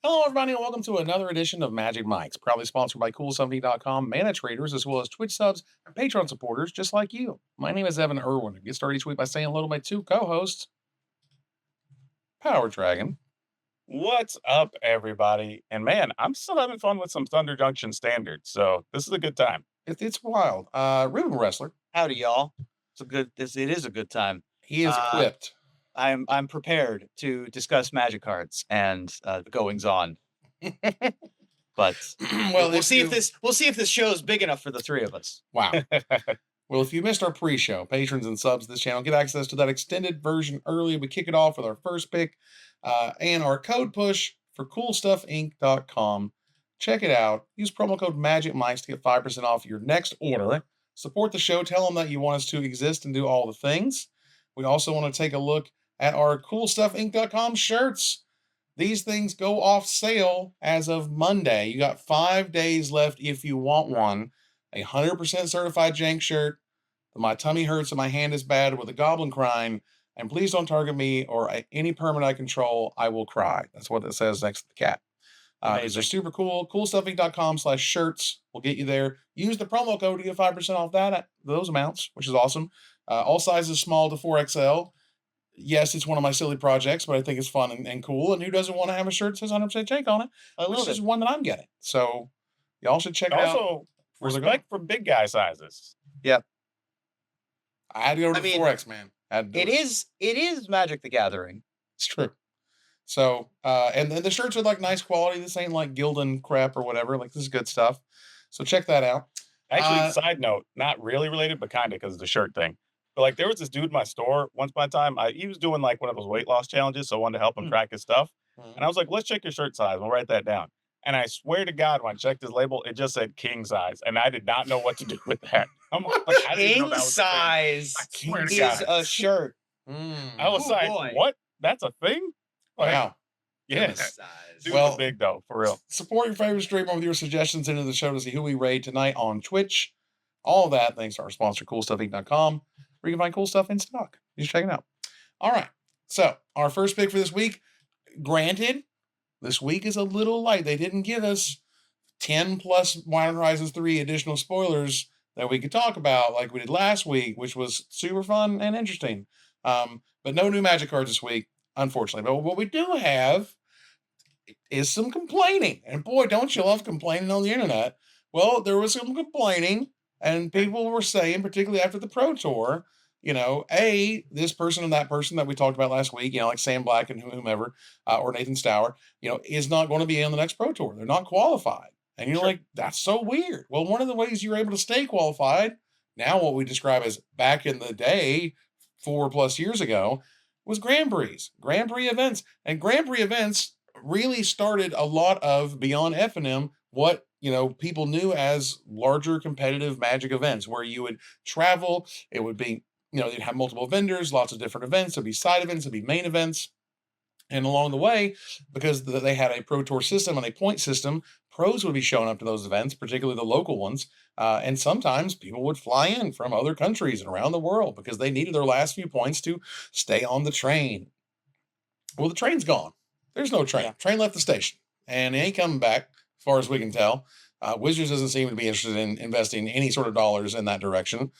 Hello, everybody, and welcome to another edition of Magic Mics, proudly sponsored by Cool70.com, Mana Traders, as well as Twitch subs and Patreon supporters just like you. My name is Evan Irwin. Get started each week by saying hello to my two co-hosts, Power Dragon. What's up, everybody? And man, I'm still having fun with some Thunder Junction standards, so this is a good time. It's wild. Ribbon Wrestler. Howdy, y'all. It is a good time. He is Uh, equipped. I'm prepared to discuss magic cards and the goings on. But Well, we'll see if this show is big enough for the three of us. Wow. Well, if you missed our pre-show, patrons and subs of this channel get access to that extended version early. We kick it off with our first pick and our code push for CoolStuffInc.com. Check it out. Use promo code MagicMice to get 5% off your next order. Support the show. Tell them that you want us to exist and do all the things. We also want to take a look at our CoolStuffInc.com shirts. These things go off sale as of Monday. You got 5 days left if you want one. A 100% certified jank shirt. My tummy hurts and my hand is bad with a goblin crying. And please don't target me or any permanent I control. I will cry. That's what it says next to the cat. These are super cool. Coolstuffing.com/shirts will get you there. Use the promo code to get 5% off those amounts, which is awesome. All sizes small to 4XL. Yes, it's one of my silly projects, but I think it's fun and cool. And who doesn't want to have a shirt that says 100% jank on it? I Which love is it. one that I'm getting. So y'all should check it out. Also, Where's it respect for big guy sizes. I had to go to I the mean, 4X, man. It is Magic the Gathering. It's true. So, and then the shirts are like nice quality. This ain't like Gildan crap or whatever. Like, this is good stuff. So check that out. Actually, side note, not really related, but kind of because of the shirt thing. But like, there was this dude in my store once upon a time. He was doing like one of those weight loss challenges, so I wanted to help him track his stuff. And I was like, let's check your shirt size. We'll write that down. And I swear to God, when I checked his label, it just said king size, and I did not know what to do with that. I'm like, I didn't know King that was a thing. size I swear to is God. a shirt. I was Oh, like, boy. what? That's a thing? Like, Wow. yes. Size. Dude Well- was big though, for real. Support your favorite streamer with your suggestions into the show to see who we raid tonight on Twitch. All of that thanks to our sponsor, CoolStuffInc.com, where you can find cool stuff in stock. You should check it out. All right. So, our first pick for this week, granted, this week is a little light. They didn't give us 10 plus Modern Horizons 3 additional spoilers that we could talk about like we did last week, which was super fun and interesting. But no new Magic cards this week, unfortunately. But what we do have is some complaining. And boy, don't you love complaining on the internet. Well, there was some complaining, and people were saying, particularly after the Pro Tour, this person and that person that we talked about last week, like Sam Black and whomever, or Nathan Stour, is not going to be on the next Pro Tour. They're not qualified. And you're like, that's so weird. Well, one of the ways you're able to stay qualified, now what we describe as back in the day, 4+ years ago, was Grand Prix events. And Grand Prix events really started a lot of beyond F&M, what people knew as larger competitive Magic events, where you would travel. It would be, you'd have multiple vendors, lots of different events. There'd be side events, there'd be main events. And along the way, because they had a Pro Tour system and a point system, pros would be showing up to those events, particularly the local ones. And sometimes people would fly in from other countries and around the world because they needed their last few points to stay on the train. Well, the train's gone. There's no train. Train left the station, and it ain't coming back, as far as we can tell. Wizards doesn't seem to be interested in investing any sort of dollars in that direction.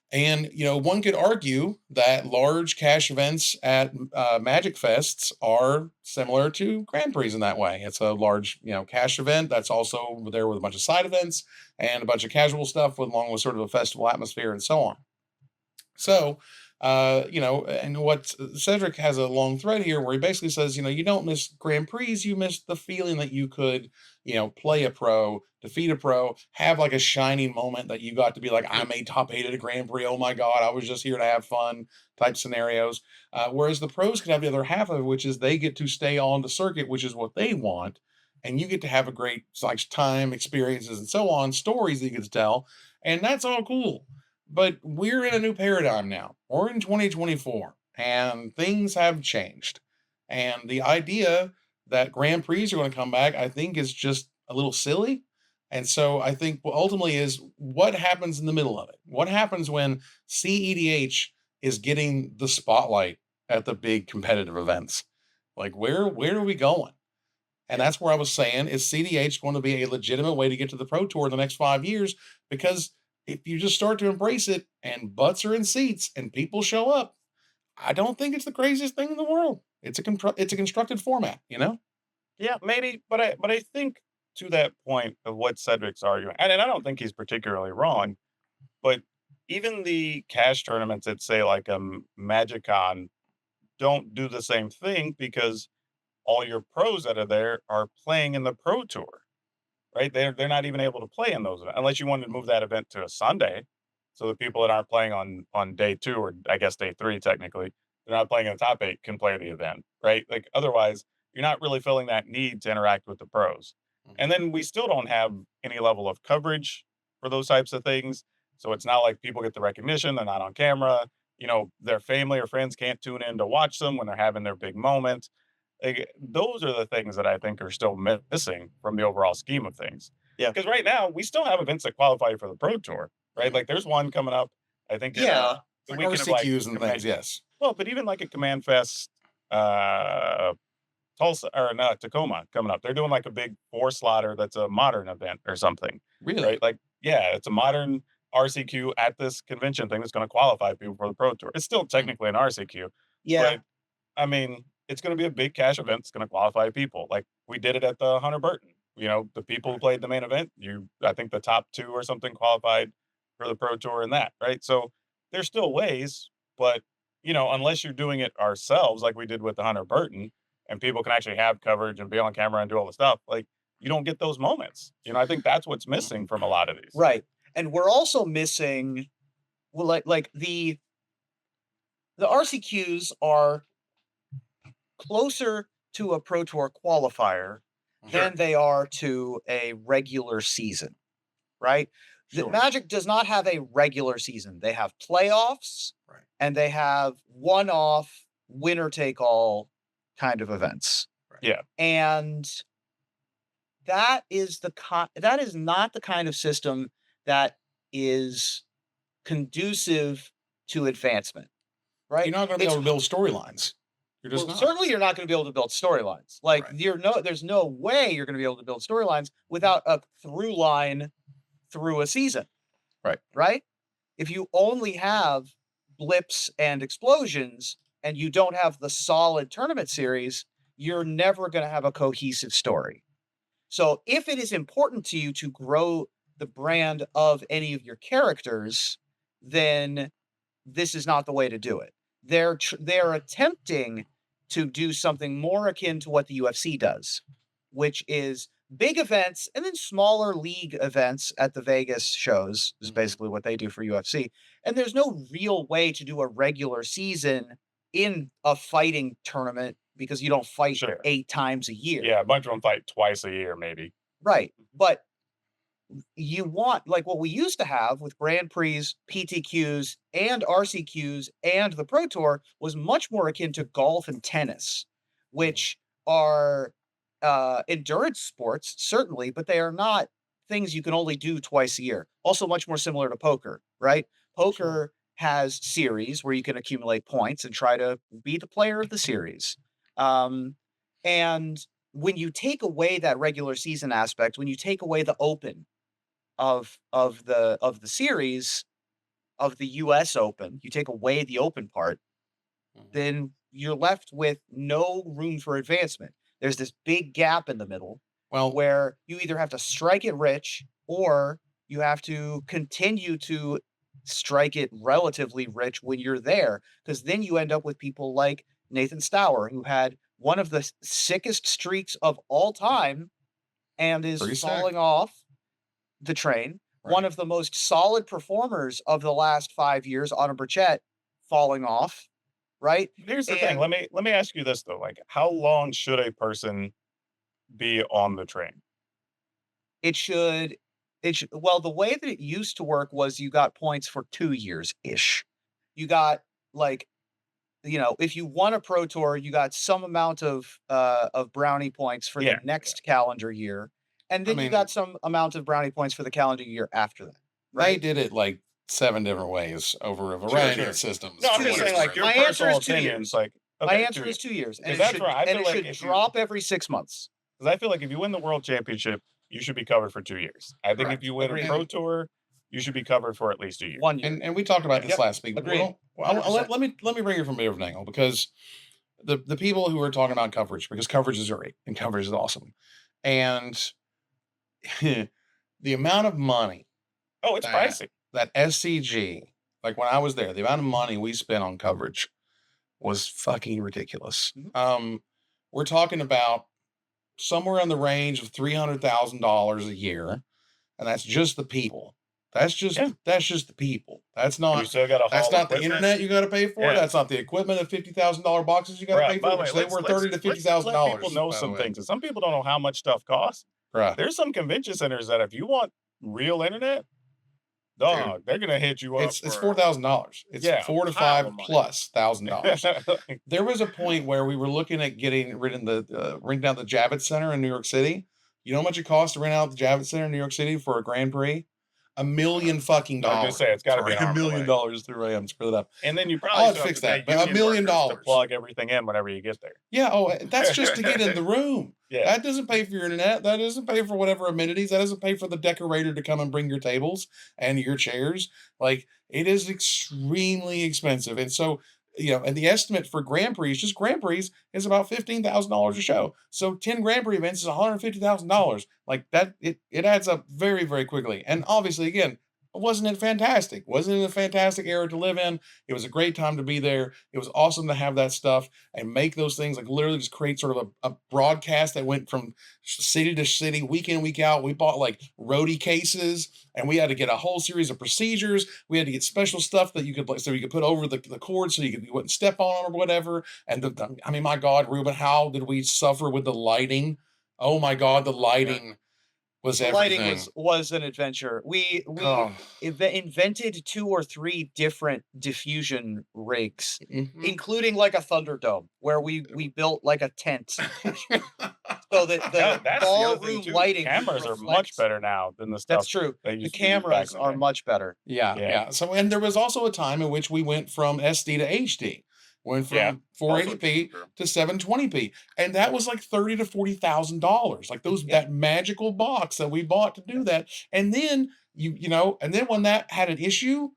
And, one could argue that large cash events at Magic Fests are similar to Grand Prix in that way. It's a large, cash event that's also there with a bunch of side events and a bunch of casual stuff along with sort of a festival atmosphere and so on. So, and what Cedric has a long thread here where he basically says, you don't miss Grand Prix, you miss the feeling that you could, play a pro, defeat a pro, have like a shining moment that you got to be like, I made top 8 at a Grand Prix. Oh my God, I was just here to have fun type scenarios. Whereas the pros can have the other half of it, which is they get to stay on the circuit, which is what they want. And you get to have a great time, experiences, and so on, stories that you get to tell. And that's all cool. But we're in a new paradigm now. We're in 2024, and things have changed. And the idea that Grand Prix are going to come back, I think, is just a little silly. And so I think ultimately is what happens in the middle of it. What happens when CEDH is getting the spotlight at the big competitive events? Like, where are we going? And that's where I was saying, is CDH going to be a legitimate way to get to the Pro Tour in the next 5 years? Because if you just start to embrace it and butts are in seats and people show up, I don't think it's the craziest thing in the world. It's a constructed format, you know? Yeah, maybe, but I think to that point of what Cedric's arguing, and I don't think he's particularly wrong, but even the cash tournaments at say like Magicon don't do the same thing because all your pros that are there are playing in the Pro Tour, right? They're not even able to play in those unless you wanted to move that event to a Sunday, so the people that aren't playing on day 2 or I guess day 3 technically, they're not playing in the top 8 can play the event, right? Like otherwise, you're not really feeling that need to interact with the pros. And then we still don't have any level of coverage for those types of things. So it's not like people get the recognition, they're not on camera, their family or friends can't tune in to watch them when they're having their big moment. Like, those are the things that I think are still missing from the overall scheme of things. Yeah. Because right now we still have events that qualify for the Pro Tour, right? Like there's one coming up, I think. Yeah. The Like weekend of RCQs and Command- things, yes. Well, but even like a Command Fest, Tulsa or not Tacoma coming up. They're doing like a big 4-slotter that's a modern event or something, Really? right? Like, yeah, it's a modern RCQ at this convention thing that's going to qualify people for the Pro Tour. It's still technically an RCQ, Yeah. but I mean, it's going to be a big cash event. It's going to qualify people. Like we did it at the Hunter Burton. The people who played the main event, I think the top 2 or something qualified for the Pro Tour in that, right? So there's still ways, but unless you're doing it ourselves, like we did with the Hunter Burton, and people can actually have coverage and be on camera and do all the stuff, like you don't get those moments. I think that's what's missing from a lot of these. Right. And we're also missing, well, like the RCQs are closer to a Pro Tour qualifier than they are to a regular season, right? The Sure. Magic does not have a regular season. They have playoffs, Right. and they have one-off, winner-take-all kind of events. Right. Yeah. And that is that is not the kind of system that is conducive to advancement, right? You're not going to be able to build storylines. You're just not. Certainly you're not going to be able to build storylines. Like Right. there's no way you're going to be able to build storylines without a through line through a season. Right. Right? If you only have blips and explosions and you don't have the solid tournament series, you're never going to have a cohesive story. So if it is important to you to grow the brand of any of your characters, then this is not the way to do it. They're attempting to do something more akin to what the UFC does, which is big events and then smaller league events at the Vegas shows is basically what they do for UFC. And there's no real way to do a regular season in a fighting tournament because you don't fight Sure. 8 times a year. Yeah, a bunch of them fight twice a year, maybe. Right. But you want, like what we used to have with Grand Prix, PTQs, and RCQs and the Pro Tour was much more akin to golf and tennis, which are endurance sports, certainly, but they are not things you can only do twice a year. Also much more similar to poker, right? Poker has series where you can accumulate points and try to be the player of the series. And when you take away that regular season aspect, when you take away the open of the series of the US Open, you take away the open part, then you're left with no room for advancement. There's this big gap in the middle where you either have to strike it rich or you have to continue to strike it relatively rich when you're there, because then you end up with people like Nathan Stour, who had one of the sickest streaks of all time and is Pretty sick. falling off the train. Right. One of the most solid performers of the last 5 years, Autumn Burchett, falling off, right? Here's the thing. Let me ask you this though. Like, how long should a person be on the train? It should well, the way that it used to work was you got points for 2 years-ish. You got, like, if you won a Pro Tour, you got some amount of brownie points for the next calendar year. And then you got some amount of brownie points for the calendar year after that. They did it like 7 different ways over a variety of systems. No, I'm just saying, like, your My answer personal is 2 opinions, years. like, My okay, answer is 2 years. And Because that's it where I should, feel like if you- drop every 6 months. Because I feel like if you win the world championship, you should be covered for 2 years. I think Correct. if you win Agreed. a pro tour, you should be covered for at least a year. 1 year. And we talked about this Yep. last week. Agreed. Well, 100%. let me bring it from a different angle, because the people who are talking about coverage, because coverage is great and coverage is awesome, and the amount of money Oh, it's that pricey. that SCG, like when I was there, the amount of money we spent on coverage was fucking ridiculous. Mhm. We're talking about somewhere in the range of $300,000 a year, and that's just the people. That's just Yeah. the people. That's And you not still got to that's haul not the equipment. internet you got to pay for. Yeah. That's not the equipment of $50,000 boxes you got to Bruh, pay by for, the way, which they were $30,000 to $50,000. let people know by the some way. things. And some people don't know how much stuff costs. Bruh. There's some convention centers that if you want real internet, dog, they're gonna hit you up. It's for $4,000. It's Yeah, $4 to pile of $5 money. plus $1,000. Like, There was a point where we were looking at getting renting out the Javits Center in New York City. You know how much it costs to rent out the Javits Center in New York City for a Grand Prix? $1 million fucking I was gonna dollars. say, it's gotta be an $1 arm million away. dollars through RAM. Screw that up. and then you I'll probably have to still fix have to that, pay but $1 union million workers to plug everything in whenever you get there. Yeah. Oh, that's just to get in the room. Yeah. That doesn't pay for your internet. That doesn't pay for whatever amenities. That doesn't pay for the decorator to come and bring your tables and your chairs. Like, it is extremely expensive. And so, and the estimate for Grand Prix, just Grand Prix, is about $15,000 a show. So 10 Grand Prix events is $150,000. Like that, it adds up very, very quickly. And obviously, again, wasn't it fantastic? Wasn't it a fantastic era to live in? It was a great time to be there. It was awesome to have that stuff and make those things, like literally just create sort of a broadcast that went from city to city, week in, week out. We bought like roadie cases, and we had to get a whole series of procedures. We had to get special stuff that you could put over the cord so you wouldn't step on them or whatever. And I mean, my God, Ruben, how did we suffer with the lighting? Oh my God, the lighting was The everything. lighting was an adventure. We Oh. invented 2 or 3 different diffusion rigs, Mhm. including like a Thunderdome, where we built like a tent so that the That's the other thing ballroom too. lighting would Cameras are reflect. much better now than the stuff That's true. they The used to use back cameras in the are day. much better. Yeah. Yeah. So, and there was also a time in which we went from SD to HD, went from Yeah. 480p Also true. to 720p, and that was like $30,000 to $40,000. Like Yeah. that magical box that we bought to do that, and then and then when that had an issue,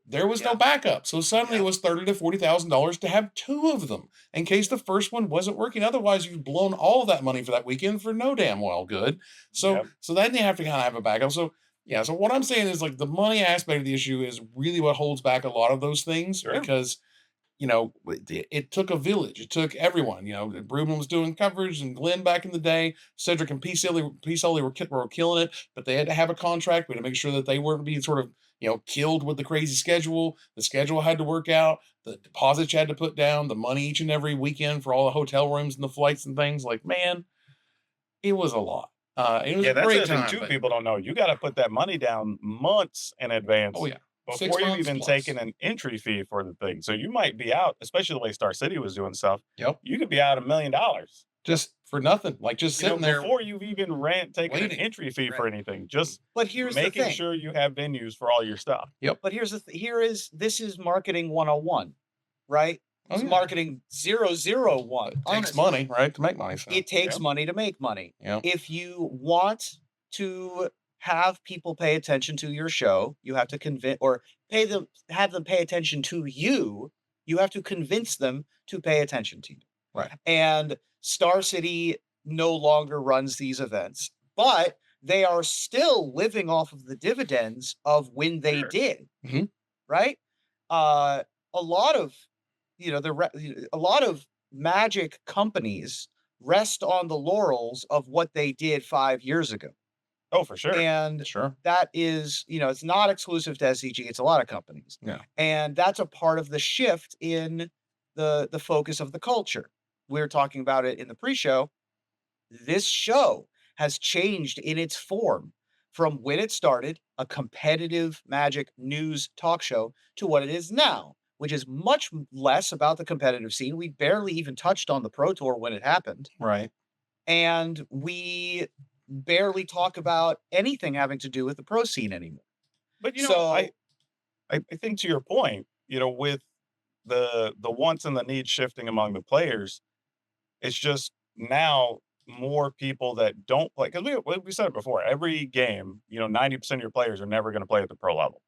there was no backup. So suddenly it was $30,000 to $40,000 to have 2 of them in case the first one wasn't working. Otherwise, you've blown all of that money for that weekend for no damn well good. So Yep. so then you have to kind of have a backup. So yeah, so what I'm saying is, like, the money aspect of the issue is really what holds back a lot of those things, Sure. because it took a village. It took everyone. Ruben was doing coverage, and Glenn back in the day, Cedric and Peace Ellie were killing it, but they had to have a contract. We had to make sure that they weren't being sort of killed with the crazy schedule. The schedule had to work out. The deposits you had to put down, the money each and every weekend for all the hotel rooms and the flights and things. Like, man, it was a lot. It was Yeah, a that's great the thing time. too. but- People don't know. You got to put that money down months in advance Oh yeah, 6 before you months even plus. taking an entry fee for the thing. So you might be out, especially the way Star City was doing stuff. Yep. You could be out $1 million. Just for nothing, like just sitting there. Before you've even taken an waiting. entry fee for Right. anything. Just But here's the making thing. sure you have venues for all your stuff. But here's this is marketing 101, right? Oh, It's yeah. marketing 001. It takes honestly. money, right, to make money. So. It takes Yep. money to make money. Yeah. If you want to have people pay attention to your show, you have to have them pay attention to you. You have to convince them to pay attention to you. Right. And Star City no longer runs these events, but they are still living off of the dividends of when they Sure. did. Mhm. Right. A lot of a lot of magic companies rest on the laurels of what they did 5 years ago. Oh, for sure. And Sure. that is, it's not exclusive to SCG. It's a lot of companies. Yeah. And that's a part of the shift in the focus of the culture. We were talking about it in the pre-show. This show has changed in its form from when it started, a competitive Magic news talk show, to what it is now, which is much less about the competitive scene. We barely even touched on the Pro Tour when it happened. Right. And we barely talk about anything having to do with the pro scene anymore. But So- I think to your point, with the wants and the needs shifting among the players, it's just now more people that don't play, because we said it before, every game, 90% of your players are never going to play at the pro level.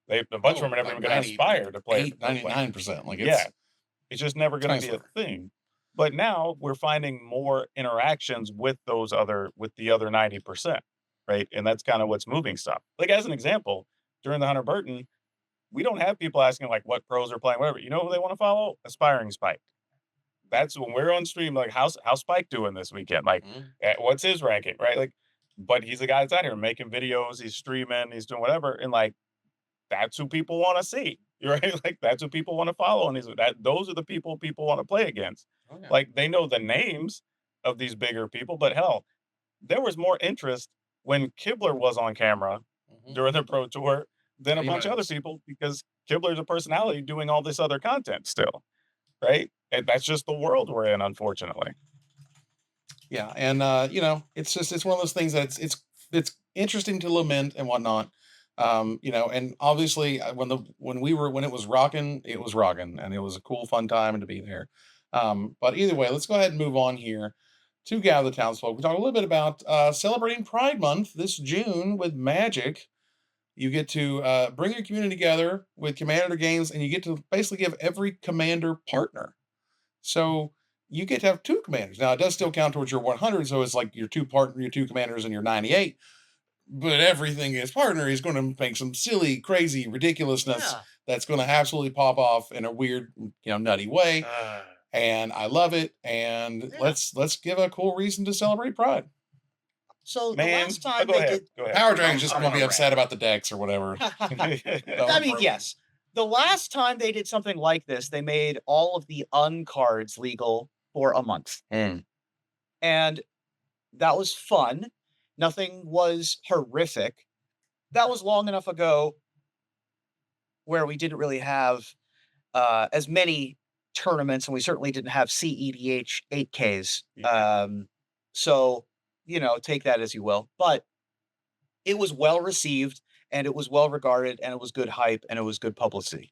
A bunch of them are never like even going to aspire to play at the pro level. 99%. Like Yeah, it's just never going to be a Townsfolk. thing. But now we're finding more interactions with the other 90%, right? And that's kind of what's moving stuff. Like as an example, during the Hunter Burton, we don't have people asking like what pros are playing, whatever. You know who they want to follow? Aspiring Spike. That's when we're on stream, like how's Spike doing this weekend? Like, what's his ranking, right? Like, but he's a guy that's out here making videos, he's streaming, he's doing whatever, and like that's who people want to see, right? Like that's who people want to follow, and those are the people want to play against. Oh, yeah. Like they know the names of these bigger people, but hell, there was more interest when Kibler was on camera during the pro tour than a bunch of other people because Kibler's a personality doing all this other content still, right? And that's just the world we're in, unfortunately. Yeah, and it's one of those things that it's interesting to lament and whatnot. And obviously when it was rocking, and it was a cool, fun time to be there. But either way, let's go ahead and move on here to Gather the Townsfolk. We talk a little bit about celebrating Pride Month this June with Magic. You get to bring your community together with Commander games, and you get to basically give every commander partner. So you get to have two commanders. Now it does still count towards your 100, so it's like your two commanders, and your 98. But everything is partner is going to make some silly, crazy ridiculousness that's going to absolutely pop off in a weird, nutty way. And I love it. And let's give a cool reason to celebrate Pride. So the Man, last time go they ahead. did Power Dragon's just I'm going to be gonna upset about the decks or whatever. I mean, yes. The last time they did something like this, they made all of the uncards legal for a month. And that was fun. Nothing was horrific. That was long enough ago where we didn't really have as many tournaments, and we certainly didn't have CEDH 8Ks. So, take that as you will. But it was well received, and it was well regarded, and it was good hype, and it was good publicity.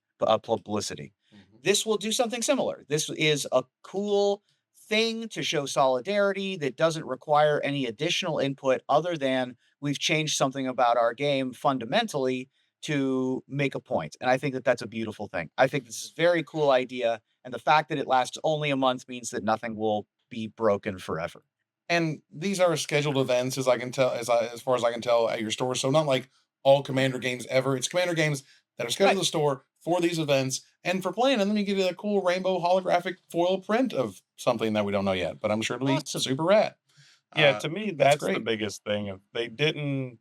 This will do something similar. This is a cool thing to show solidarity that doesn't require any additional input other than we've changed something about our game fundamentally to make a point. And I think that that's a beautiful thing. I think this is a very cool idea. And the fact that it lasts only a month means that nothing will be broken forever. And these are scheduled events, as far as I can tell, at your store. So not like all Commander games ever. It's Commander games that are scheduled at the store for these events and for playing. And then you get a cool rainbow holographic foil print of something that we don't know yet. But I'm sure it'll be super rad. Yeah, to me, that's the biggest thing. If they didn't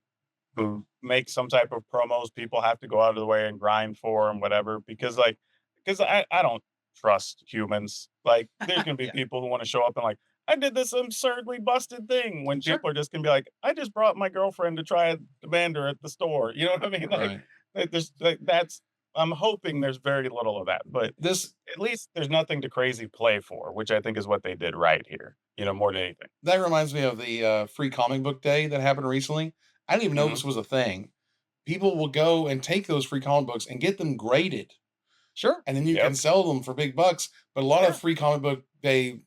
make some type of promos people have to go out of the way and grind for and whatever, because I don't trust humans. Like there's gonna be people who want to show up and like, I did this absurdly busted thing, when people are just gonna be like, I just brought my girlfriend to try a Commander at the store. You know what I mean? Like there's I'm hoping there's very little of that, but at least there's nothing to crazy play for, which I think is what they did right here, more than anything. That reminds me of the free comic book day that happened recently. I didn't even know this was a thing. People will go and take those free comic books and get them graded. Sure. And then you can sell them for big bucks. But a lot of free comic book day,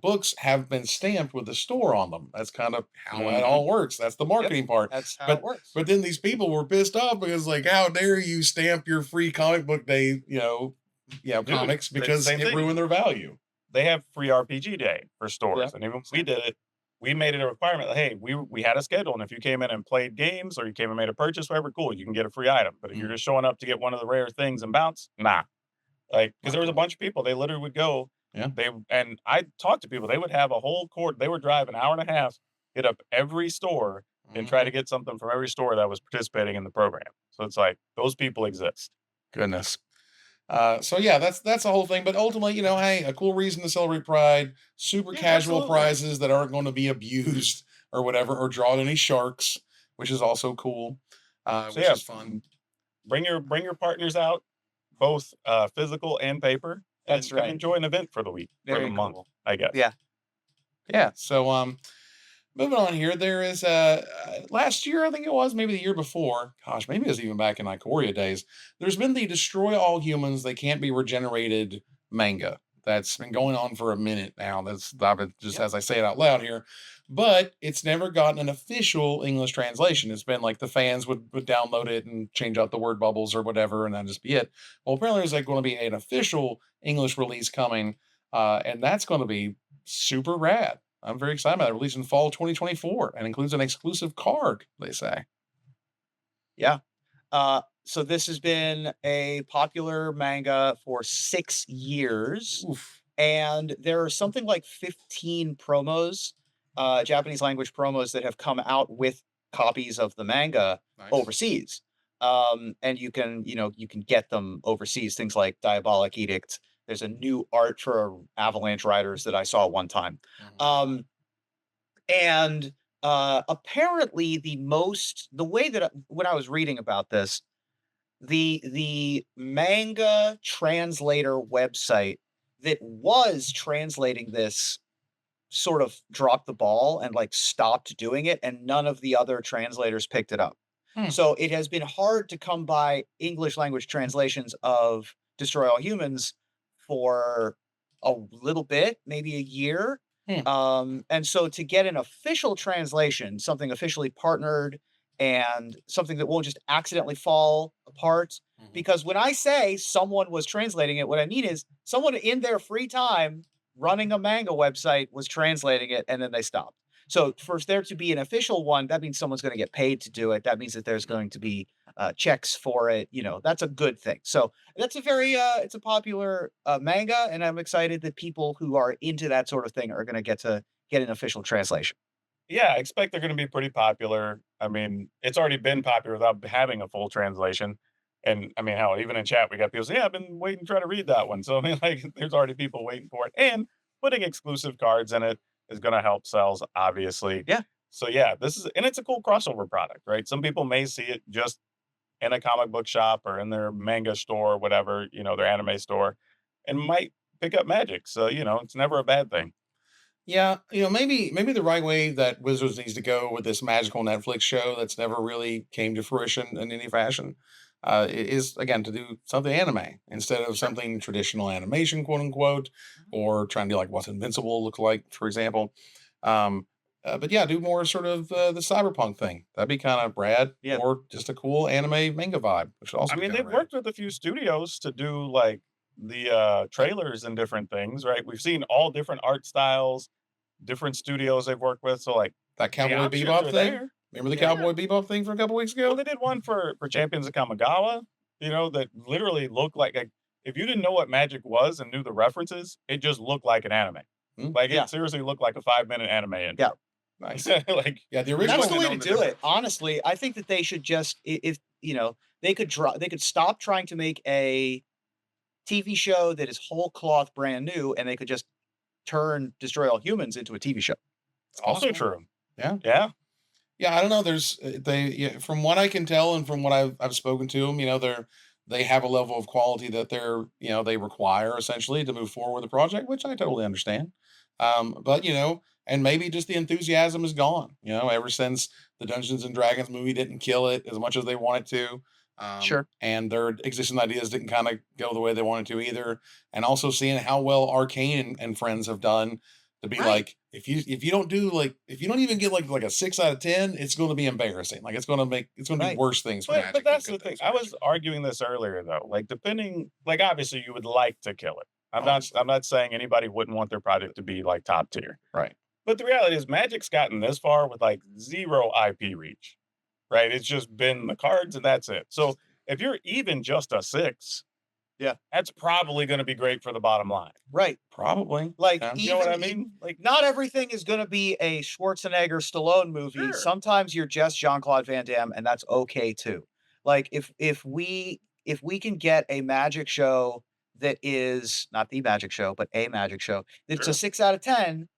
books have been stamped with the store on them. That's kind of how it all works. That's the marketing part. That's how it works. But then these people were pissed off because, like, how dare you stamp your free comic book day, comics, because it ruined their value. They have free RPG day for stores. And even if we did it, we made it a requirement. Like, hey, we had a schedule, and if you came in and played games or you came and made a purchase, whatever, cool, you can get a free item. But if you're just showing up to get one of the rare things and bounce, nah. Like, because there was a bunch of people, they literally would go. And I talked to people. They would have a whole court. They would drive an hour and a half, hit up every store, and try to get something from every store that was participating in the program. So it's like those people exist. Goodness. So yeah, that's the whole thing. But ultimately, hey, a cool reason to celebrate Pride. Super casual prizes that aren't going to be abused or whatever, or draw any sharks, which is also cool. Which is fun. Bring your partners out, both physical and paper. That's right. Enjoy an event for the week, for the month, I guess. Yeah. So moving on here, there is last year, I think it was, maybe the year before. Gosh, maybe it was even back in Ikoria days. There's been the Destroy All Humans They Can't Be Regenerated manga that's been going on for a minute now. That's I've been just Yep. as I say it out loud here, but it's never gotten an official English translation. It's been like the fans would download it and change out the word bubbles or whatever, and that'd just be it. Well, apparently there's like going to be an official English release coming, and that's going to be super rad. I'm very excited about it. Releasing fall 2024 and includes an exclusive card. They say. Yeah. So this has been a popular manga for 6 years, Oof. and there are something like 15 promos, Japanese language promos that have come out with copies of the manga Nice. overseas. And you can get them overseas, things like Diabolic Edict. There's a new art for Avalanche Riders that I saw one time. Mhm. And apparently the way that when I was reading about this, the manga translator website that was translating this sort of dropped the ball and like stopped doing it, and none of the other translators picked it up. Hmm. So it has been hard to come by English language translations of Destroy All Humans for a little bit, maybe a year. Hmm. And so to get an official translation, something officially partnered and something that won't just accidentally fall apart. Mhm. Because when I say someone was translating it, what I mean is someone in their free time running a manga website was translating it and then they stopped. So for there to be an official one, that means someone's going to get paid to do it. That means that there's going to be checks for it. That's a good thing. So that's it's a popular manga, and I'm excited that people who are into that sort of thing are going to get an official translation. Yeah, I expect they're gonna be pretty popular. I mean, it's already been popular without having a full translation. And I mean, hell, even in chat, we got people say, "Yeah, I've been waiting to try to read that one." So I mean, like, there's already people waiting for it. And putting exclusive cards in it is gonna help sales, obviously. Yeah. So yeah, it's a cool crossover product, right? Some people may see it just in a comic book shop or in their manga store, whatever, their anime store, and might pick up Magic. So, it's never a bad thing. Yeah, maybe the right way that Wizards needs to go with this magical Netflix show that's never really came to fruition in any fashion, is again to do something anime instead of something traditional animation, quote unquote, or trying to do like what's Invincible look like, for example. Um, but yeah, do more sort of the cyberpunk thing. That'd be kind of rad, Yeah. or just a cool anime manga vibe, which would also I be mean, kind they've of rad. worked with a few studios to do like the trailers and different things, right? We've seen all different art styles, different studios they've worked with. So like That the Cowboy options Bebop are thing. there. Remember the Yeah. Cowboy Bebop thing from a couple weeks Well, ago? they did one for Champions of Kamigawa, that literally looked like if you didn't know what Magic was and knew the references, it just looked like an anime. Hmm. Like Yeah. it seriously looked like a 5-minute anime Yeah. intro. Nice. Like Yeah, the And original. that's the way to known do as- it. Honestly, I think that they should just if they could stop trying to make a TV show that is whole cloth brand new, and they could just turn Destroy All Humans into a TV show. It's also possible. true. Yeah. Yeah. Yeah, I don't know. There's from what I can tell and from what I've spoken to them, they have a level of quality that they require essentially to move forward with the project, which I totally understand. But and maybe just the enthusiasm is gone. Ever since the Dungeons and Dragons movie didn't kill it as much as they wanted to, Sure. and their existing ideas didn't kind of go the way they wanted to either. And also seeing how well Arcane and friends have done to be Right. like, if you don't do like if you don't even get like a 6 out of 10, it's going to be embarrassing. Like it's going to Right. do worse things for But Magic. but than that's the good thing. things for I was Magic. arguing this earlier though. Like depending, like obviously you would like to kill it. Obviously. I'm not saying anybody wouldn't want their project to be like top tier. Right. But the reality is Magic's gotten this far with like zero IP reach. Right? It's just been the cards and that's it. So if you're even just a 6, Yeah. that's probably going to be great for the bottom line. Right. Probably. Like Yeah. You know what I even mean? Like not everything is going to be a Schwarzenegger Stallone movie. Sure. Sometimes you're just Jean-Claude Van Damme, and that's okay too. Like if we can get a magic show that is not the magic show, but a magic show, it's Sure. a 6 out of 10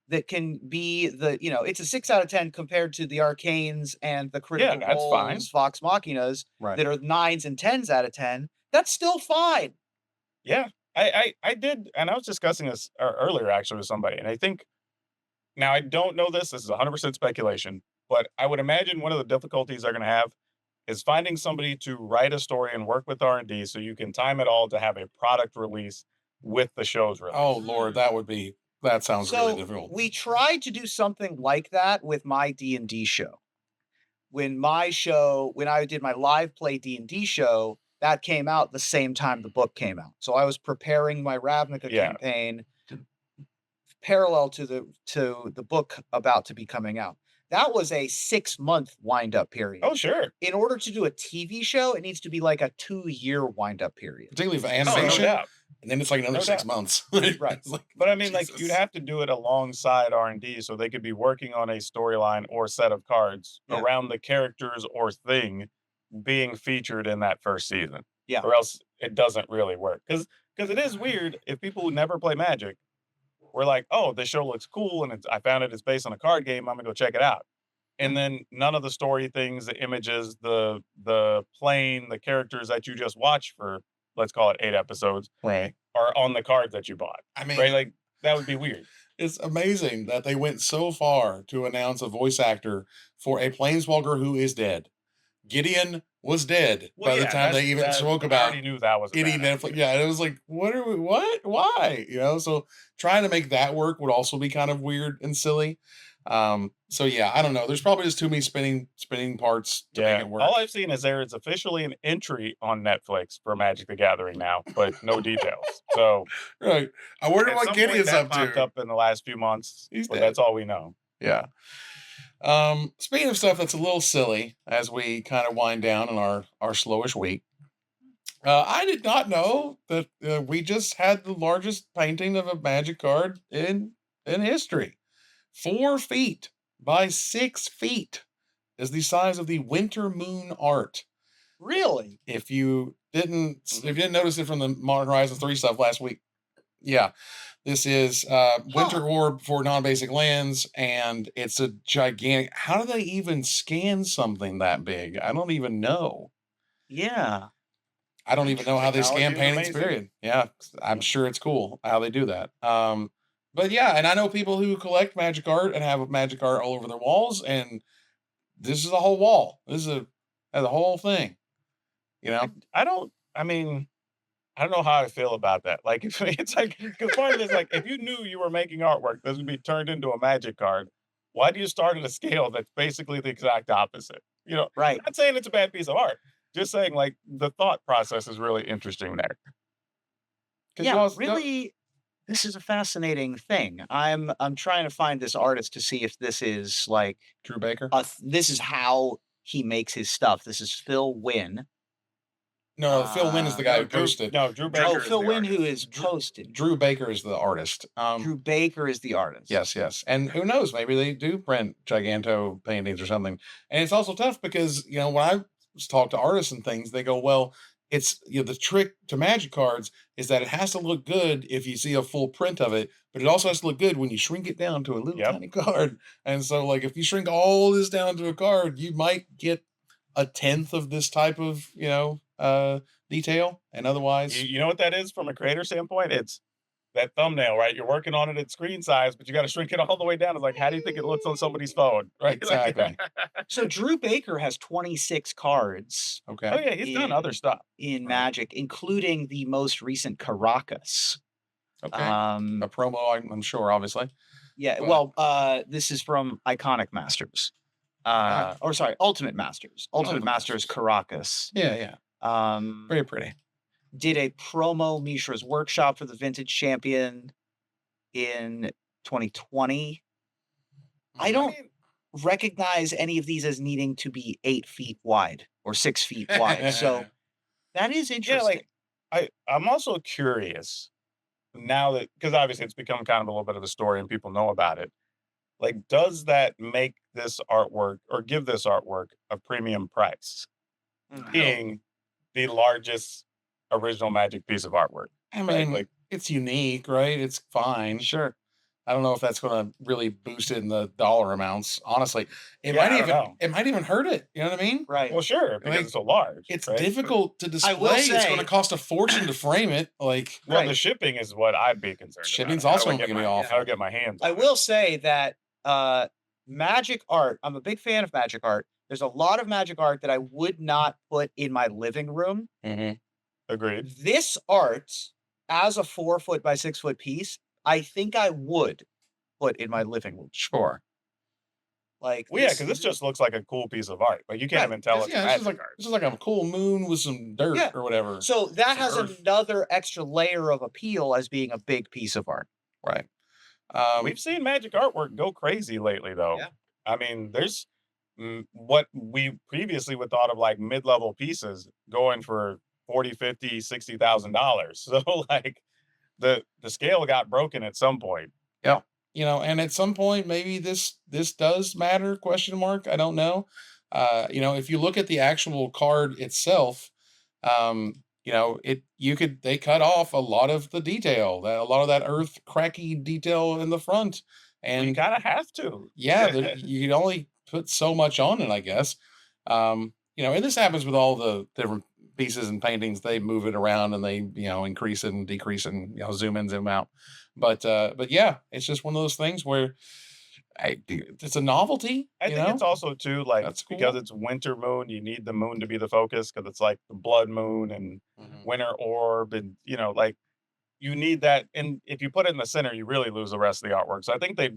that can be it's a 6 out of 10 compared to the Arcanes and the Critical that's fine. Roles, Vox Machinas Right. that are 9s and 10s out of 10. That's still fine. Yeah, I did, and I was discussing this earlier actually with somebody, and I think now I don't know this. This is 100% speculation, but I would imagine one of the difficulties they're going to have is finding somebody to write a story and work with R&D so you can time it all to have a product release with the show's release. Oh Lord, that sounds really difficult. we tried to do something like that with my D&D show. When I did my live play D&D show, that came out the same time the book came out. So I was preparing my Ravnica Yeah. campaign parallel to the book about to be coming out. That was a 6-month wind-up period. Oh, sure. In order to do a TV show, it needs to be like a 2-year wind-up period. Particularly for Oh, no animation. doubt. And then it's like another No 6 doubt. months. Right. It's like, But I mean, like, Jesus. you'd have to do it alongside R&D so they could be working on a storyline or set of cards Yeah. around the characters or thing being featured in that first season. Yeah. Or else it doesn't really work. Because it is weird if people who never play Magic were like, oh, this show looks cool and I found it's based on a card game. I'm going to go check it out. And then none of the story things, the images, the plane, the characters that you just watched for, let's call it 8 episodes, Right. are on the cards that you bought. I mean, Right? Like, that would be weird. it's amazing that they went so far to announce a voice actor for a planeswalker who is dead. Gideon was dead by the time they even spoke I about already knew that was a getting bad Netflix. idea. Yeah, and it was like, what? Why? So trying to make that work would also be kind of weird and silly. So yeah, I don't know. There's probably just too many spinning parts to make it work. All I've seen is there is officially an entry on Netflix for Magic the Gathering now, but no details. So Right. I wonder at what some Gideon's point up that popped to. up in the last few months. He's But dead. that's all we know. Yeah. Speaking of stuff that's a little silly, as we kind of wind down in our slowish week, I did not know that we just had the largest painting of a Magic card in history. 4 feet by 6 feet is the size of the Winter Moon art. Really? If you didn't notice it from the Modern Horizons 3 stuff last week, yeah, this is Winter Orb for non-basic lands, and it's a gigantic. How do they even scan something that big? I don't even know. Yeah. I don't even know how they scan Technology is paintings. amazing. Period. Yeah, I'm sure it's cool how they do that. But yeah, and I know people who collect Magic art and have Magic art all over their walls, and this is a whole wall. This is a whole thing. I don't know how I feel about that. Like, it's like, because part of it is like, if you knew you were making artwork that would be turned into a Magic card, why do you start at a scale that's basically the exact opposite? Right. Not saying it's a bad piece of art. Just saying, like, the thought process is really interesting there. Yeah, really, this is a fascinating thing. I'm trying to find this artist to see if this is like Drew Baker. this is how he makes his stuff. This is Phil Wynn. No, Phil Wynn is the guy who posted. Drew Baker. Oh, is Phil the Wynn, artist. who is posted. Drew Baker is the artist. Drew Baker is the artist. Yes. And who knows? Maybe they do print Giganto paintings or something. And it's also tough because, when I talk to artists and things, they go, well, it's, the trick to Magic cards is that it has to look good if you see a full print of it, but it also has to look good when you shrink it down to a little tiny card. And so, like, if you shrink all this down to a card, you might get a 1/10 of this type of, detail. And otherwise, You know what that is from a creator standpoint? It's that thumbnail, right? You're working on it at screen size, but you got to shrink it all the way down. It's like, how do you think it looks on somebody's phone? Right? Exactly. So Drew Baker has 26 cards Okay. Oh yeah, he's done other stuff. in Magic, including the most recent Caracas. Okay. Um, A promo, I'm sure, obviously. yeah, but- well, this is from Iconic Masters. Or sorry, Ultimate Masters. Ultimate Ultimate Masters Caracas. Yeah. Very pretty. Did a promo Mishra's Workshop for the Vintage Champion in 2020. I don't recognize any of these as needing to be 8 feet wide or 6 feet wide. So that is interesting. I'm also curious now that, because obviously it's become kind of a little bit of a story and people know about it. Like, does that make this artwork or give this artwork a premium price, being the largest original Magic piece of artwork? I Right, mean, like- it's unique, right? It's fine. Sure. I don't know if that's going to really boost it in the dollar amounts. Honestly, I don't know. it might even hurt it. You know what I mean? Right. Well, sure, because Like, it's so large. It's right? difficult to display. I will It's going to say- cost a fortune to frame it. Like, Well, Right. the shipping is what I'd be concerned Shipping's about. also How do I gonna get be my- awful. How do I get my hands I on it? will say that Magic art, I'm a big fan of Magic art. There's a lot of Magic art that I would not put in my living room. Agreed. This art as a 4-foot by 6-foot piece, I think I would put in my living room. Sure. Like Well, yeah, because this just looks like a cool piece of art. Like you can't Right. even tell It's, it's yeah, magic art. it's just like a cool moon with some dirt Yeah. or whatever. So that Some has earth. another extra layer of appeal as being a big piece of art. Right. We've seen magic artwork go crazy lately, though. Yeah. I mean, there's what we previously would thought of like mid-level pieces going for 40, 50, $60,000. So like the scale got broken at some point. Yeah. And at some point, maybe this does matter? Question mark. I don't know. If you look at the actual card itself, they cut off a lot of the detail, a lot of that earth cracky detail in the front, Well, you and kind of have to. yeah, you can only put so much on it, I guess. And this happens with all the different pieces and paintings. They move it around and they, increase it and decrease it and, zoom in, zoom out. But yeah, it's just one of those things where it's a novelty. I think it's also too like That's cool. because it's winter moon, you need the moon to be the focus because it's like the blood moon and winter orb, and like you need that. And if you put it in the center, you really lose the rest of the artwork. So I think they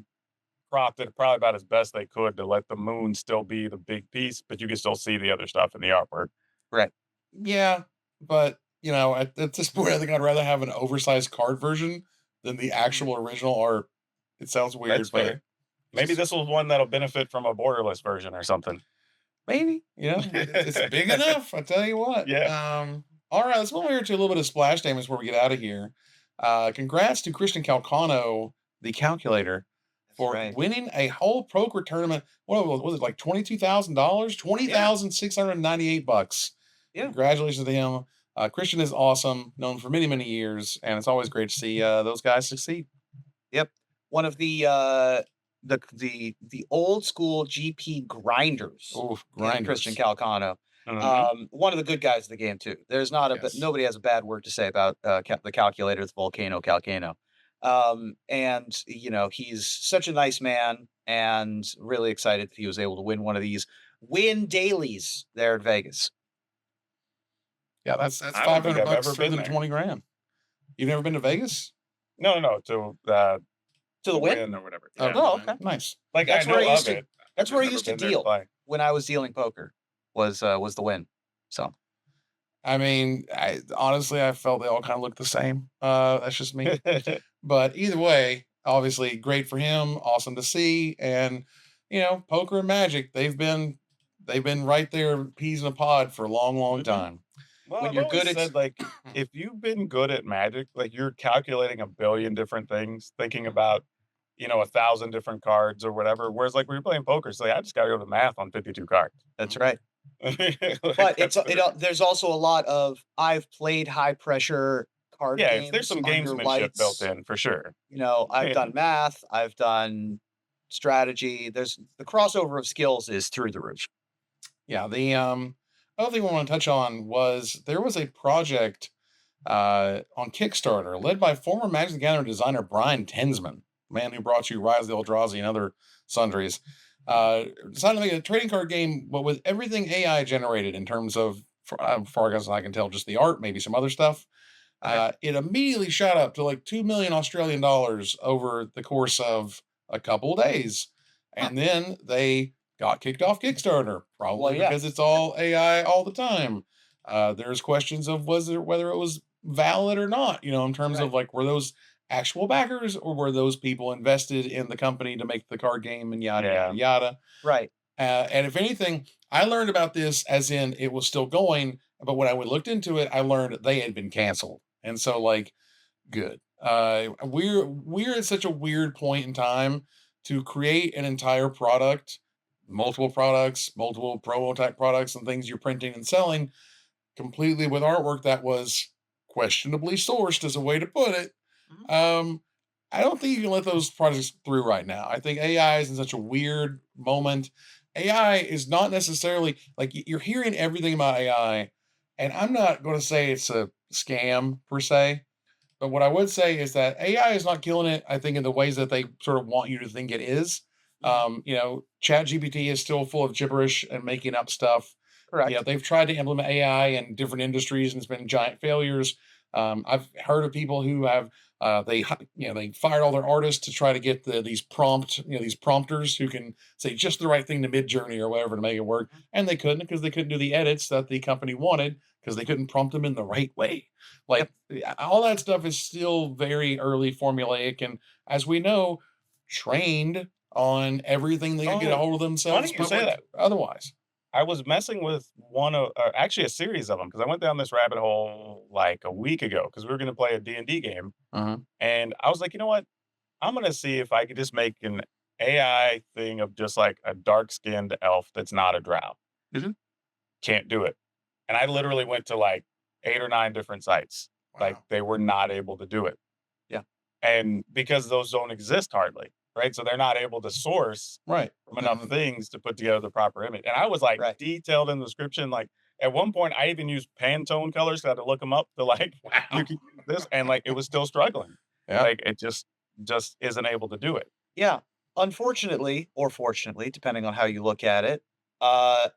cropped it probably about as best they could to let the moon still be the big piece, but you can still see the other stuff in the artwork. Right. Yeah, but at this point, I think I'd rather have an oversized card version than the actual original art. It sounds weird, That's but fair. Maybe this was one that'll benefit from a borderless version or something. maybe it's big enough. I tell you what. Yeah. All right, let's move over to a little bit of splash damage before we get out of here. Congrats to Christian Calcano, the calculator, for right. winning a whole poker tournament. What was it, like $22,000? $20,698. Yeah. Congratulations to him. Christian is awesome, known for many, many years, and it's always great to see those guys succeed. Yep. One of the old school GP grinders. Oh, Christian Calcano. Mhm. One of the good guys of the game too. There's not Yes. nobody has a bad word to say about the calculator, the volcano Calcano. And he's such a nice man, and really excited that he was able to win one of these win dailies there in Vegas. Yeah, that's I don't think $500 I've ever for been than there. 20 grand. You've never been to Vegas? No, to To the win? or whatever. Oh, Yeah. Oh, okay. Nice. Like That's I where know I used of to- it. That's I've where I never used to been there deal play. when I was dealing poker. Was the win. So I mean, honestly, I felt they all kind of looked the same. That's just me. But either way, obviously, great for him. Awesome to see. And poker and magic, they've been right there, peas in a pod for a long, long Mhm. time. Well, When I've you're always good at- said like if you've been good at magic, like you're calculating a billion different things, thinking about 1,000 different cards or whatever. Whereas like when you're playing poker, it's like I just got to go to math on 52 cards. that's right. Like, But that's there's also a lot of I've played high pressure card yeah. games. There's some under gamesmanship built lights. in for sure. I've Yeah. done math, I've done strategy. There's the crossover of skills is through the roof. Yeah. The other thing we want to touch on was there was a project on Kickstarter led by former Magic the Gathering designer Brian Tensman, man who brought you Rise of the Eldrazi and other sundries. Decided to make a trading card game, but with everything AI generated in terms of, far as I can tell, just the art, maybe some other stuff. It immediately shot up to like 2 million Australian dollars over the course of a couple of days. And then they got kicked off Kickstarter, probably Well, yeah. because it's all AI all the time. There's questions of whether it was valid or not, in terms of like, were those actual backers or were those people invested in the company to make the card game and yada, Yeah. yada, yada. Right. And if anything, I learned about this as in it was still going, but when I looked into it, I learned they had been canceled. And so like, good. We're at such a weird point in time to create an entire product, multiple products, multiple prototype products and things you're printing and selling completely with artwork that was questionably sourced, as a way to put it. I don't think you can let those projects through right now. I think AI is in such a weird moment. AI is not necessarily like you're hearing everything about AI, and I'm not going to say it's a scam per se, but what I would say is that AI is not killing it, I think, in the ways that they sort of want you to think it is. Chat GPT is still full of gibberish and making up stuff. Correct. They've tried to implement AI in different industries and it's been giant failures. I've heard of people who have they fired all their artists to try to get these these prompters who can say just the right thing to Mid-Journey or whatever to make it work, and they couldn't because they couldn't do the edits that the company wanted because they couldn't prompt them in the right way. Like all that stuff is still very early formulaic, and as we know, trained on everything they could get a Oh, hold of themselves, funny you say that. otherwise. I was messing with one of actually a series of them because I went down this rabbit hole like a week ago because we were going to play a D&D game. Uh-huh. And I was like, you know what? I'm going to see if I could just make an AI thing of just like a dark skinned elf that's not a drow. Mhm. Can't do it. And I literally went to like 8 or 9 different sites. Like Wow. they were not able to do it. Yeah. And because those don't exist hardly, right? So they're not able to source Right. from enough things to put together the proper image. And I was like Right. detailed in the description. Like at one point, I even used Pantone colors. 'Cause I had to look them up to like Wow. you can use this, and like it was still struggling. Yeah. Like it just isn't able to do it. Yeah. Unfortunately, or fortunately, depending on how you look at it, uh,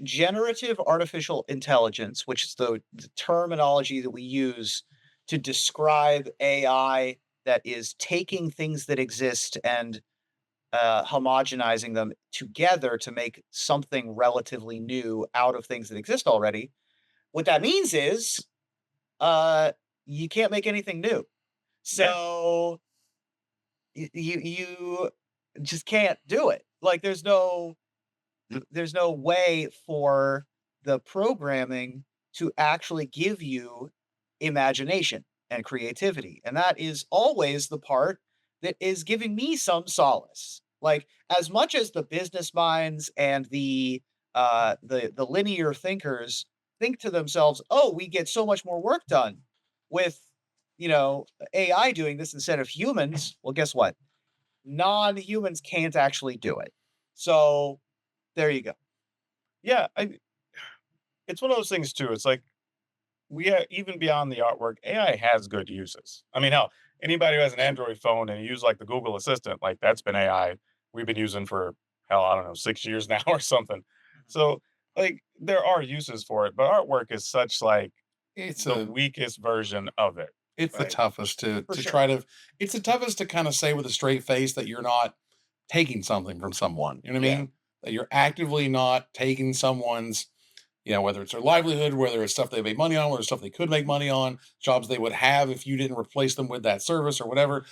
generative artificial intelligence, which is the terminology that we use to describe AI that is taking things that exist and homogenizing them together to make something relatively new out of things that exist already. What that means is uh, you can't make anything new. Yeah. So you just can't do it. Like there's no way for the programming to actually give you imagination and creativity. And that is always the part that is giving me some solace. Like as much as the business minds and the linear thinkers think to themselves, "Oh, we get so much more work done with, AI doing this instead of humans." Well, guess what? Non-humans can't actually do it. So there you go. Yeah. It's one of those things too. It's like even beyond the artwork, AI has good uses. I mean, hell, anybody who has an Android phone and you use like the Google Assistant, like that's been AI we've been using for hell, I don't know, 6 years now or something. So like there are uses for it, but artwork is such like It's the a weakest version of it. it's the Right. toughest For to sure. try to it's the toughest to kind of say with a straight face that you're not taking something from someone. You know what I Yeah. mean? That you're actively not taking someone's, whether it's their livelihood, whether it's stuff they made money on, whether it's stuff they could make money on, jobs they would have if you didn't replace them with that service or whatever.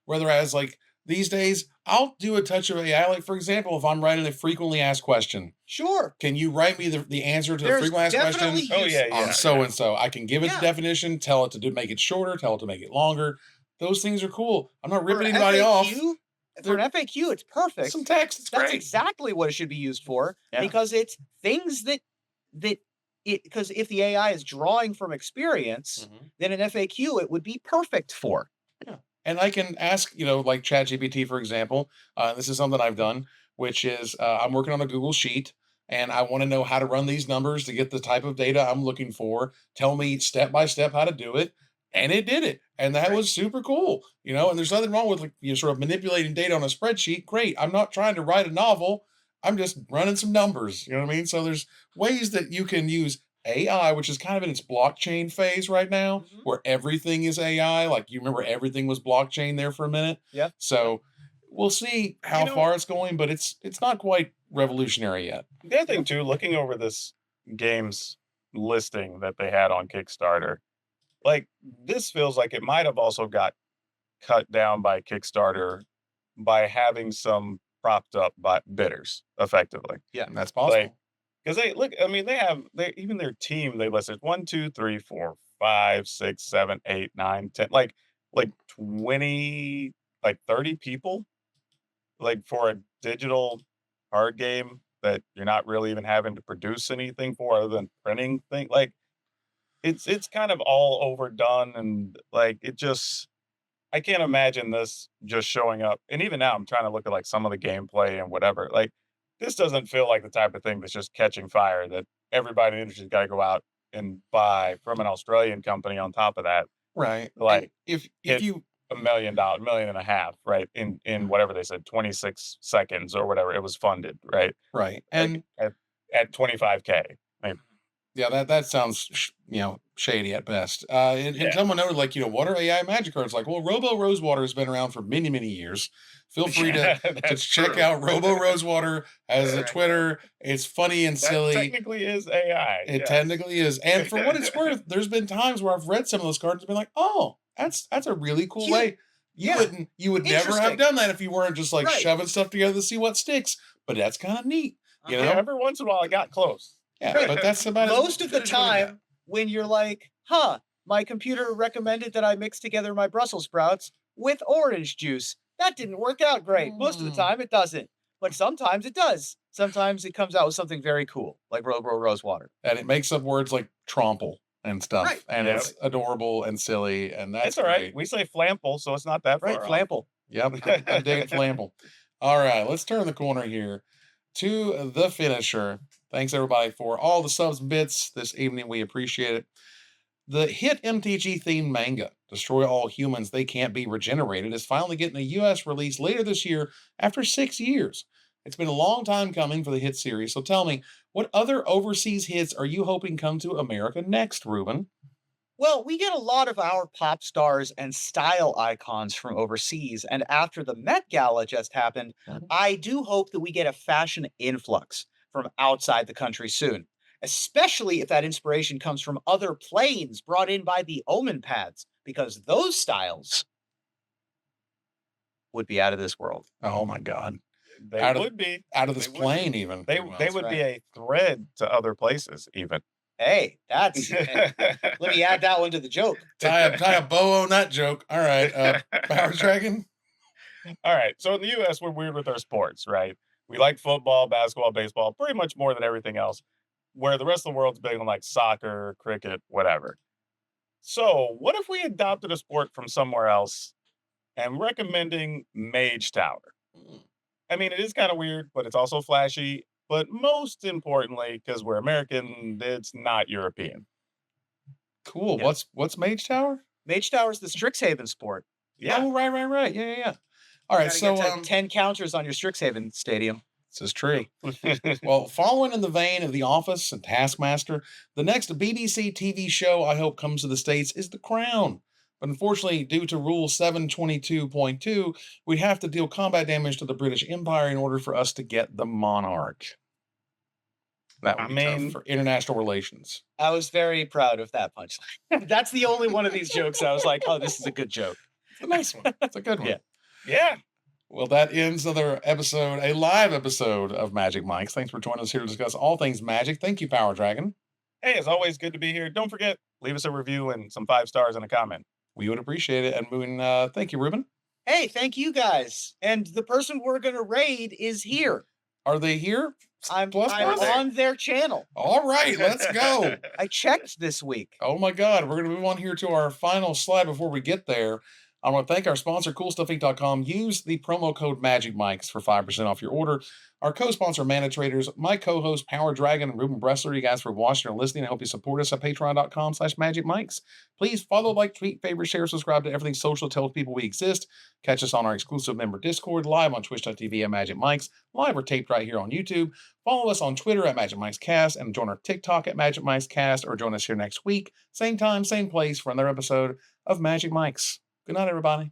Whereas like these days, I'll do a touch of AI. Like, for example, if I'm writing a frequently asked question, Sure. can you write me the answer to the There's frequently asked definitely question Oh yeah, uses. on yeah, so yeah. and so? I can give it the Yeah. definition, tell it to make it shorter, tell it to make it longer. Those things are cool. I'm not For ripping anybody off. For an FAQ, it's perfect. Some text, it's That's great. exactly what it should be used for Yeah. because it's things that because if the AI is drawing from experience, Mhm. then an FAQ it would be perfect for. Yeah. And I can ask, like ChatGPT, for example. This is something I've done, which is I'm working on a Google Sheet and I want to know how to run these numbers to get the type of data I'm looking for. Tell me step by step how to do it. And it did it. And that Great. was super cool. And there's nothing wrong with like, sort of manipulating data on a spreadsheet. Great. I'm not trying to write a novel. I'm just running some numbers. You know what I mean? So there's ways that you can use AI, which is kind of in its blockchain phase right now, Mhm. where everything is AI. Like you remember everything was blockchain there for a minute. Yeah. So we'll see how You know- far it's going, but it's not quite revolutionary yet. The other thing too, looking over this game's listing that they had on Kickstarter, like this feels like it might have also got cut down by Kickstarter by having some propped up by bidders effectively. And that's possible. Because they look, I mean, they even their team they listed 1, 2, 3, 4, 5, 6, 7, 8, 9, 10, like 20, like 30 people, like for a digital card game that you're not really even having to produce anything for other than printing thing. Like it's kind of all overdone and like it just I can't imagine this just showing up. And even now, I'm trying to look at like some of the gameplay and whatever. Like, this doesn't feel like the type of thing that's just catching fire that everybody in the industry's got to go out and buy from an Australian company. On top of that, Right. like And if hit you $1 million, million and a half, right? In whatever they said, 26 seconds or whatever it was funded, right? right. Like And at 25K. I mean, Yeah, that sounds shady at best. And someone noted, like, what are AI magic cards? Like, well, Robo Rosewater has been around for many, many years. Feel free to That's check true. out Robo Rosewater as a Right. Twitter. It's funny and That silly. technically is AI. It yes. technically is. And for what it's worth, there's been times where I've read some of those cards and been like, oh, that's a really cool Cute. way. You would never have Interesting. done that if you weren't just like Right. shoving stuff together to see what sticks. But that's kind of neat. You know? Yeah, every once in a while I got close. Yeah, but that's about Most of the as good as we're gonna time, when you're like, my computer recommended that I mix together my Brussels sprouts with orange juice. That didn't work out great. Most of the time, it doesn't. But sometimes it does. Sometimes it comes out with something very cool, like Robo Rosewater. get. And it makes up words like tromple and stuff. Right. And Yep. it's adorable and silly. And that's It's all right. great. We say flample, so it's not that Right, far off. Flample. Yep. I'm digging Flample. All right, let's turn the corner here to the finisher. Thanks everybody for all the subs and bits this evening. We appreciate it. The hit MTG themed manga, Destroy All Humans, They Can't Be Regenerated, is finally getting a US release later this year after 6 years. It's been a long time coming for the hit series, so tell me, what other overseas hits are you hoping come to America next, Ruben? Well, we get a lot of our pop stars and style icons from overseas. And after the Met Gala just happened, I do hope that we get a fashion influx from outside the country soon, especially if that inspiration comes from other planes brought in by the Omen pads, because those styles would be out of this world. Oh my God. They Out of- would be. Out of this They would plane, be. even. They pretty much. would be right. a thread to other places, even. Hey, that's let me add that one to the joke. tie a bow on that joke. All right. Power Dragon. All right. So in the US, we're weird with our sports, right? We like football, basketball, baseball, pretty much more than everything else, where the rest of the world's big on like soccer, cricket, whatever. So what if we adopted a sport from somewhere else and recommending Mage Tower? I mean, it is kind of weird, but it's also flashy. But most importantly, because we're American, it's not European. Cool. Yeah. What's Mage Tower? Mage Tower's the Strixhaven sport. Yeah. Oh, right. Yeah. All right. Gotta So get to 10 counters on your Strixhaven stadium. this is true. Well, following in the vein of The Office and Taskmaster, the next BBC TV show I hope comes to the States is The Crown. But unfortunately, due to Rule 722.2, we'd have to deal combat damage to the British Empire in order for us to get the Monarch. That would be tough for international relations. I was very proud of that punchline. That's the only one of these jokes I was like, oh, this is a good joke. It's a nice one. It's a good one. Yeah. Yeah. Well, that ends another episode, a live episode of Magic Mics. Thanks for joining us here to discuss all things magic. Thank you, Power Dragon. Hey, it's always good to be here. Don't forget, leave us a review and some 5 stars and a comment. We would appreciate it. And moving, thank you, Ruben. Hey, thank you guys. And the person we're going to raid is here. Are they here? I'm Plus, on their channel. All right, let's go. I checked this week. Oh my God, we're going to move on here to our final slide before we get there. I want to thank our sponsor, CoolStuffInc.com. Use the promo code MagicMics for 5% off your order. Our co-sponsor, Mana Traders, my co-host, Power Dragon, and Ruben Bressler. You guys for watching and listening. I hope you support us at patreon.com/magicmics. Please follow, like, tweet, favorite, share, subscribe to everything social. Tell people we exist. Catch us on our exclusive member Discord, live on twitch.tv at Magic Mics, live or taped right here on YouTube. Follow us on Twitter at Magic Mics Cast, and join our TikTok at Magic Mics Cast, or join us here next week, same time, same place, for another episode of Magic Mics. Good night, everybody.